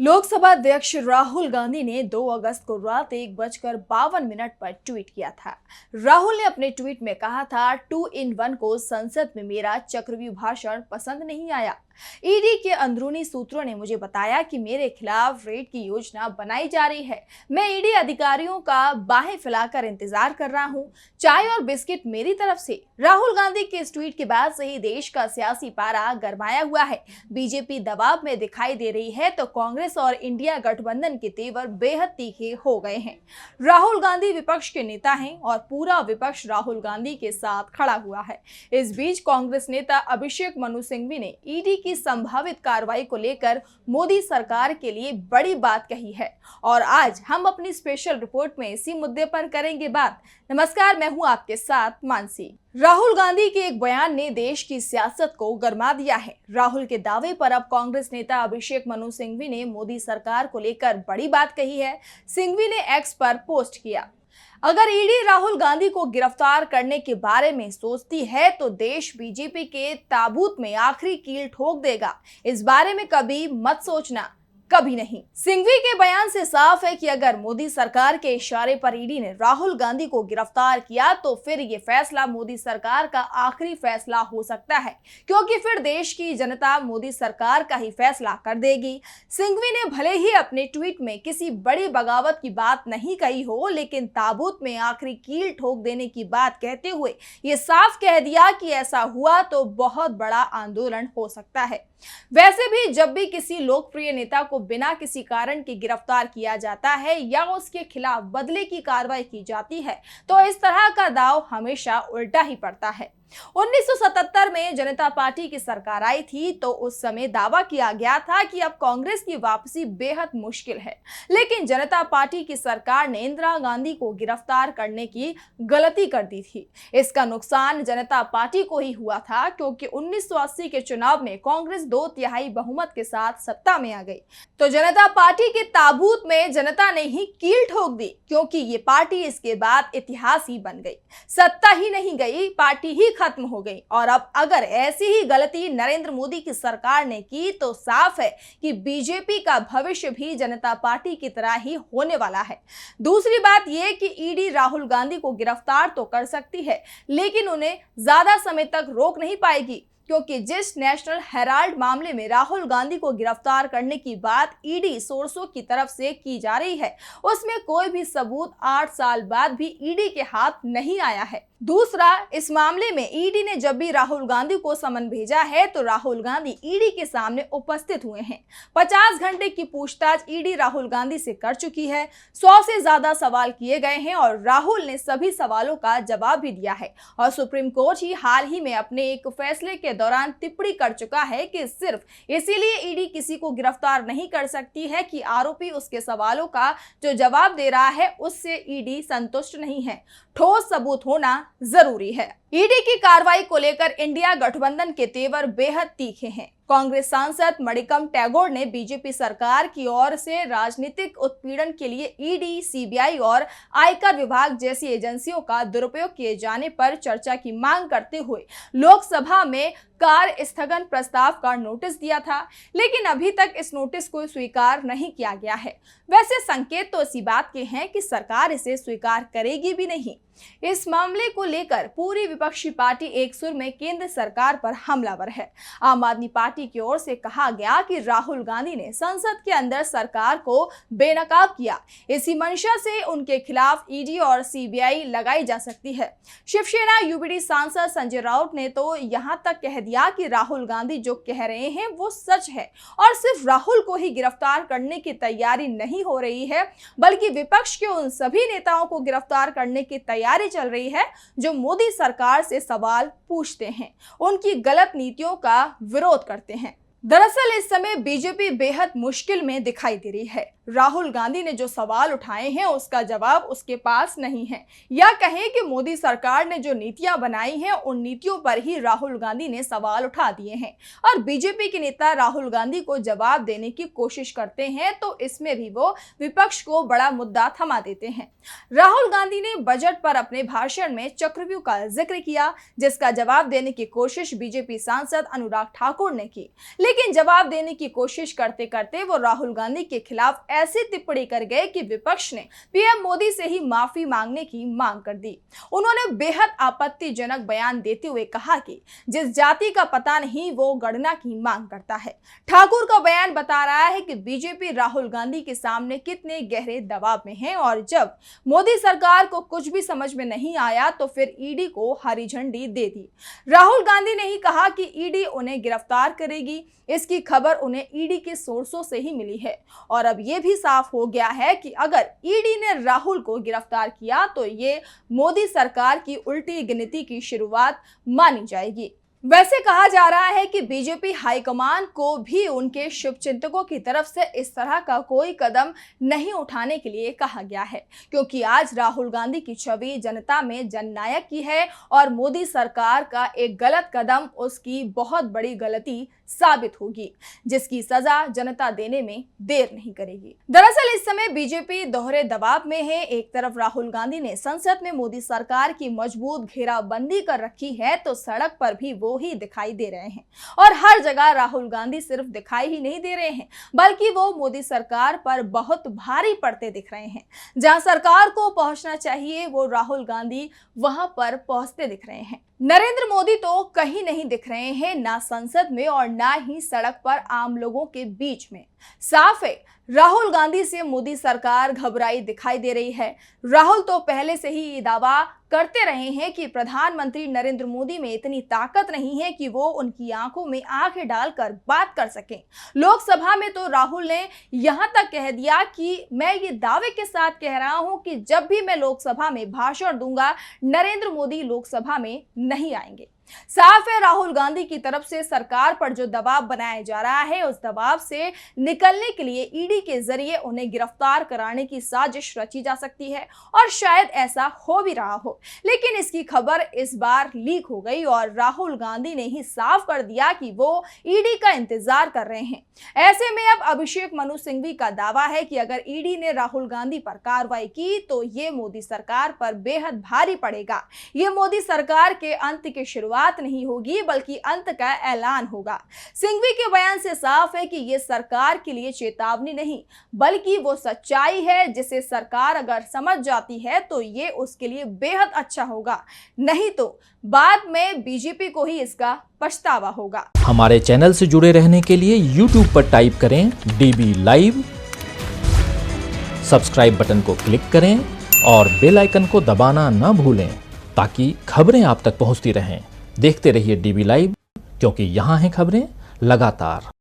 लोकसभा अध्यक्ष राहुल गांधी ने 2 अगस्त को रात 1:52 पर ट्वीट किया था। राहुल ने अपने ट्वीट में कहा था, 2 in 1 को संसद में मेरा चक्रव्यूह भाषण पसंद नहीं आया। ईडी के अंदरूनी सूत्रों ने मुझे बताया कि मेरे खिलाफ रेड की योजना बनाई जा रही है। मैं ईडी अधिकारियों का बाहें फैलाकर इंतजार कर रहा हूं। चाय और बिस्किट मेरी तरफ से। राहुल गांधी के इस ट्वीट के बाद से ही देश का सियासी पारा गरमाया हुआ है। बीजेपी दबाव में दिखाई दे रही है तो कांग्रेस और इंडिया गठबंधन के तेवर बेहद तीखे हो गए हैं। राहुल गांधी विपक्ष के नेता हैं और पूरा विपक्ष राहुल गांधी के साथ खड़ा हुआ है। इस बीच कांग्रेस नेता अभिषेक मनु सिंघवी ने ईडी की संभावित कार्रवाई को लेकर मोदी सरकार के लिए बड़ी बात कही है और आज हम अपनी स्पेशल रिपोर्ट में इसी मुद्दे पर करेंगे बात। नमस्कार, मैं हूं आपके साथ मानसी। राहुल गांधी के एक बयान ने देश की सियासत को गरमा दिया है। राहुल के दावे पर अब कांग्रेस नेता अभिषेक मनु सिंघवी ने मोदी सरकार को लेकर बड़ी बात कही है। सिंघवी ने एक्स पर पोस्ट किया, अगर ईडी राहुल गांधी को गिरफ्तार करने के बारे में सोचती है तो देश बीजेपी के ताबूत में आखिरी कील ठोक देगा। इस बारे में कभी मत सोचना, कभी नहीं। सिंघवी के बयान से साफ है कि अगर मोदी सरकार के इशारे पर ईडी ने राहुल गांधी को गिरफ्तार किया तो फिर ये फैसला मोदी सरकार का आखिरी फैसला हो सकता है, क्योंकि फिर देश की जनता मोदी सरकार का ही फैसला कर देगी। सिंघवी ने भले ही अपने ट्वीट में किसी बड़ी बगावत की बात नहीं कही हो, लेकिन ताबूत में आखिरी कील ठोक देने की बात कहते हुए ये साफ कह दिया कि ऐसा हुआ तो बहुत बड़ा आंदोलन हो सकता है। वैसे भी जब भी किसी लोकप्रिय नेता को बिना किसी कारण के गिरफ्तार किया जाता है या उसके खिलाफ बदले की कार्रवाई की जाती है तो इस तरह का दांव हमेशा उल्टा ही पड़ता है। 1977 में जनता पार्टी की सरकार आई थी तो उस समय दावा किया गया था कि अब कांग्रेस की वापसी बेहद मुश्किल है, लेकिन जनता पार्टी की सरकार ने इंदिरा गांधी को गिरफ्तार करने की गलती कर दी थी। इसका नुकसान जनता पार्टी को ही हुआ था, क्योंकि 1980 के चुनाव में कांग्रेस 2/3 बहुमत के साथ सत्ता में आ गई तो जनता पार्टी के ताबूत में जनता ने ही कील ठोक दी, क्योंकि ये पार्टी इसके बाद इतिहास ही बन गई। सत्ता ही नहीं गई, पार्टी ही खत्म हो गई। और अब अगर ऐसी ही गलती नरेंद्र मोदी की सरकार ने की तो साफ है कि बीजेपी का भविष्य भी जनता पार्टी की तरह ही होने वाला है। दूसरी बात यह कि ईडी राहुल गांधी को गिरफ्तार तो कर सकती है, लेकिन उन्हें ज्यादा समय तक रोक नहीं पाएगी, क्योंकि जिस नेशनल हेराल्ड मामले में राहुल गांधी को गिरफ्तार करने की बात ईडी सोर्सों की तरफ से की जा रही है, उसमें कोई भी सबूत 8 साल बाद भी ईडी के हाथ नहीं आया है। दूसरा, इस मामले में ईडी ने जब भी राहुल गांधी को समन भेजा है तो राहुल गांधी ईडी के सामने उपस्थित हुए हैं। 50 घंटे की पूछताछ ईडी राहुल गांधी से कर चुकी है। 100 से ज्यादा सवाल किए गए हैं और राहुल ने सभी सवालों का जवाब भी दिया है। और सुप्रीम कोर्ट ही हाल ही में अपने एक फैसले के दौरान टिप्पणी कर चुका है कि सिर्फ इसीलिए ईडी किसी को गिरफ्तार नहीं कर सकती है कि आरोपी उसके सवालों का जो जवाब दे रहा है उससे ईडी संतुष्ट नहीं है। ठोस सबूत होना जरूरी है। ईडी की कार्रवाई को लेकर इंडिया गठबंधन के तेवर बेहद तीखे हैं। कांग्रेस सांसद मणिकम टैगोर ने बीजेपी सरकार की ओर से राजनीतिक उत्पीड़न के लिए ईडी, सीबीआई और आयकर विभाग जैसी एजेंसियों का दुरुपयोग किए जाने पर चर्चा की मांग करते हुए लोकसभा में कार्य स्थगन प्रस्ताव का नोटिस दिया था, लेकिन अभी तक इस नोटिस को स्वीकार नहीं किया गया है। वैसे संकेत तो इसी बात के हैं कि सरकार इसे स्वीकार करेगी भी नहीं। इस मामले को लेकर पूरी विपक्षी पार्टी एक सुर में केंद्र सरकार पर हमलावर है। आम आदमी पार्टी की ओर से कहा गया कि राहुल गांधी ने संसद के अंदर सरकार को बेनकाब किया। इसी मंशा से उनके खिलाफ ईडी और सीबीआई लगाई जा सकती है। शिवसेना यूबीडी सांसद संजय राउत ने तो यहां तक कह दिया कि राहुल गांधी जो कह रहे हैं वो सच है और सिर्फ राहुल को ही गिरफ्तार करने की तैयारी नहीं हो रही है, बल्कि विपक्ष के उन सभी नेताओं को गिरफ्तार करने की तैयारी चल रही है जो मोदी सरकार से सवाल पूछते हैं, उनकी गलत नीतियों का विरोध करते हैं। दरअसल इस समय बीजेपी बेहद मुश्किल में दिखाई दे रही है। राहुल गांधी ने जो सवाल उठाए हैं उसका जवाब उसके पास नहीं है, या कहें कि मोदी सरकार ने जो नीतियां बनाई हैं उन नीतियों पर ही राहुल गांधी ने सवाल उठा दिए हैं और बीजेपी के नेता राहुल गांधी को जवाब देने की कोशिश करते हैं तो इसमें भी वो विपक्ष को बड़ा मुद्दा थमा देते हैं। राहुल गांधी ने बजट पर अपने भाषण में चक्रव्यूह का जिक्र किया, जिसका जवाब देने की कोशिश बीजेपी सांसद अनुराग ठाकुर ने की, लेकिन जवाब देने की कोशिश करते करते वो राहुल गांधी के खिलाफ ऐसी टिप्पणी कर गए कि विपक्ष ने पीएम मोदी से ही माफी मांगने की मांग कर दी। उन्होंने बेहद आपत्तिजनक बयान देते हुए कहा कि जिस जाति का पता नहीं वो गणना की मांग करता है। ठाकुर का बयान बता रहा है कि बीजेपी राहुल गांधी के सामने कितने गहरे दबाव में है और जब मोदी सरकार को कुछ भी समझ में नहीं आया तो फिर ईडी को हरी झंडी दे दी। राहुल गांधी ने ही कहा कि ईडी उन्हें गिरफ्तार करेगी। इसकी खबर उन्हें ईडी के सोर्सों से ही मिली है और अब यह भी साफ हो गया है कि अगर ईडी ने राहुल को गिरफ्तार किया तो ये मोदी सरकार की उल्टी गिनती की शुरुआत मानी जाएगी। वैसे कहा जा रहा है कि बीजेपी हाईकमान को भी उनके शुभचिंतकों की तरफ से इस तरह का कोई कदम नहीं उठाने के लिए कहा गया है, क्योंकि आज राहुल गांधी की छवि जनता में जननायक की है और मोदी सरकार का एक गलत कदम उसकी बहुत बड़ी गलती साबित होगी, जिसकी सजा जनता देने में देर नहीं करेगी। दरअसल इस समय बीजेपी दोहरे दबाव में है। एक तरफ राहुल गांधी ने संसद में मोदी सरकार की मजबूत घेराबंदी कर रखी है तो सड़क पर भी वो ही दिखाई दे रहे हैं और हर जगह राहुल गांधी सिर्फ दिखाई ही नहीं दे रहे हैं बल्कि वो मोदी सरकार पर बहुत भारी पड़ते दिख रहे हैं। जहां सरकार को पहुंचना चाहिए वो राहुल गांधी वहां पर पहुंचते दिख रहे हैं। नरेंद्र मोदी तो कहीं नहीं दिख रहे हैं, ना संसद में और ना ही सड़क पर आम लोगों के बीच में। साफ है राहुल गांधी से मोदी सरकार घबराई दिखाई दे रही है। राहुल तो पहले से ही ये दावा करते रहे हैं कि प्रधानमंत्री नरेंद्र मोदी में इतनी ताकत नहीं है कि वो उनकी आंखों में आंखें डालकर बात कर सकें। लोकसभा में तो राहुल ने यहां तक कह दिया कि मैं ये दावे के साथ कह रहा हूं कि जब भी मैं लोकसभा में भाषण दूंगा नरेंद्र मोदी लोकसभा में नहीं आएंगे। साफ है राहुल गांधी की तरफ से सरकार पर जो दबाव बनाया जा रहा है उस दबाव से निकलने के लिए ईडी के जरिए उन्हें गिरफ्तार कराने की साजिश रची जा सकती है और शायद ऐसा हो भी रहा हो। लेकिन इसकी खबर इस बार लीक हो गई और राहुल गांधी ने ही साफ कर दिया कि वो ईडी का इंतजार कर रहे हैं। ऐसे में अब अभिषेक मनु सिंघवी का दावा है कि अगर ईडी ने राहुल गांधी पर कार्रवाई की तो ये मोदी सरकार पर बेहद भारी पड़ेगा। ये मोदी सरकार के अंत की शुरुआत नहीं होगी बल्कि अंत का ऐलान होगा। सिंघवी के बयान से साफ है कि यह सरकार के लिए चेतावनी नहीं बल्कि वो सच्चाई है जिसे सरकार अगर समझ जाती है तो ये उसके लिए बेहद अच्छा होगा, नहीं तो बाद में बीजेपी को ही इसका पछतावा होगा। हमारे चैनल से जुड़े रहने के लिए YouTube पर टाइप करें DB लाइव, सब्सक्राइब बटन को क्लिक करें और बेल आइकन को दबाना न भूलें ताकि खबरें आप तक पहुंचती रहें। देखते रहिए DB लाइव, क्योंकि यहाँ हैं खबरें लगातार।